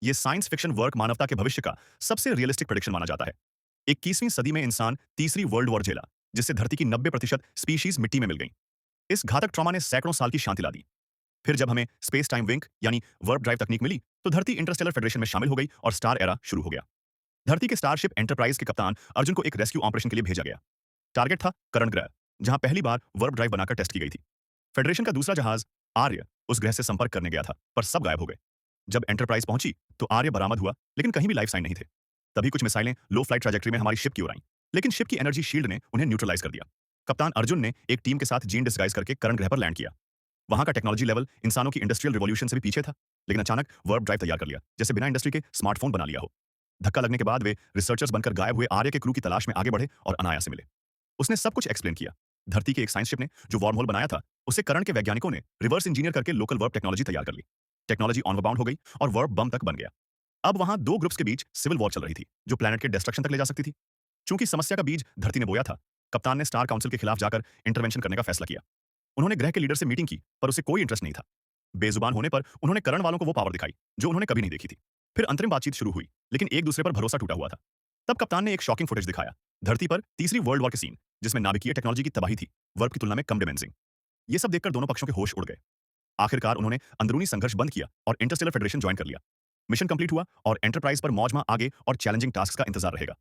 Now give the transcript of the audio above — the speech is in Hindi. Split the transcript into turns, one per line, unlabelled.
ये साइंस फिक्शन वर्क मानवता के भविष्य का सबसे रियलिस्टिक प्रेडिक्शन माना जाता है। 21वीं सदी में इंसान तीसरी वर्ल्ड वॉर झेला, जिससे धरती की 90% स्पीशीज मिट्टी में मिल गईं। इस घातक ट्रॉमा ने सैकड़ों साल की शांति ला दी। फिर जब हमें स्पेस टाइम विंक यानी वर्प ड्राइव तकनीक मिली, तो धरती इंटरस्टेलर फेडरेशन में शामिल हो गई और स्टार एरा शुरू हो गया। धरती के स्टारशिप एंटरप्राइज के कप्तान अर्जुन को एक रेस्क्यू ऑपरेशन के लिए भेजा गया। टारगेट था करण ग्रह, जहां पहली बार वर्प ड्राइव बनाकर टेस्ट की गई थी। फेडरेशन का दूसरा जहाज आर्य उस ग्रह से संपर्क करने गया था, पर सब गायब हो गए। जब एंटरप्राइज पहुंची तो आर्य बरामद हुआ, लेकिन कहीं भी लाइफ साइन नहीं थे। तभी कुछ मिसाइलें लो फ्लाइट ट्रैजेक्टरी में हमारी शिप की ओर आईं, लेकिन शिप की एनर्जी शील्ड ने उन्हें न्यूट्रलाइज कर दिया। कप्तान अर्जुन ने एक टीम के साथ जीन डिस्गाइज करके करण ग्रह पर लैंड किया। वहां का टेक्नोलॉजी लेवल इंसानों की इंडस्ट्रियल रिवॉल्यूशन से भी पीछे था, लेकिन अचानक वर्प ड्राइव तैयार कर लिया, जैसे बिना इंडस्ट्री के स्मार्टफोन बना लिया हो। धक्का लगने के बाद वे रिसर्चर्स बनकर गायब हुए आर्य के क्रू की तलाश में आगे बढ़े और अनाया से मिले। उसने सब कुछ एक्सप्लेन किया। धरती की एक साइंस शिप ने जो वार्म होल बनाया था, उसे करण के वैज्ञानिकों ने रिवर्स इंजीनियर करके लोकल वर्प टेक्नोलॉजी तैयार कर ली। टेक्नोलॉजी ऑन बाउंड हो गई और वर्प बम तक बन गया। अब वहां दो ग्रुप्स के बीच सिविल वॉर चल रही थी, जो प्लेनेट के डिस्ट्रक्शन तक ले जा सकती थी। चूंकि समस्या का बीज धरती ने बोया था, कप्तान ने स्टार काउंसिल के खिलाफ जाकर इंटरवेंशन करने का फैसला किया। उन्होंने ग्रह के लीडर से मीटिंग की, पर उसे कोई इंटरेस्ट नहीं था। बेजुबान होने पर उन्होंने करण वालों को वो पावर दिखाई जो उन्होंने कभी नहीं देखी थी। फिर अंतरिम बातचीत शुरू हुई, लेकिन एक दूसरे पर भरोसा टूटा हुआ था। तब कप्तान ने एक शॉकिंग फुटेज दिखाया, धरती पर तीसरी वर्ल्ड वॉर के सीन, जिसमें नाभिकीय टेक्नोलॉजी की तबाही थी, वर्प की तुलना में कम डिमेंसिंग। ये सब देखकर दोनों पक्षों के होश उड़ गए। आखिरकार उन्होंने अंदरूनी संघर्ष बंद किया और इंटरस्टेलर फेडरेशन ज्वाइन कर लिया। मिशन कंप्लीट हुआ और एंटरप्राइज पर मौजमा आगे और चैलेंजिंग टास्क का इंतजार रहेगा।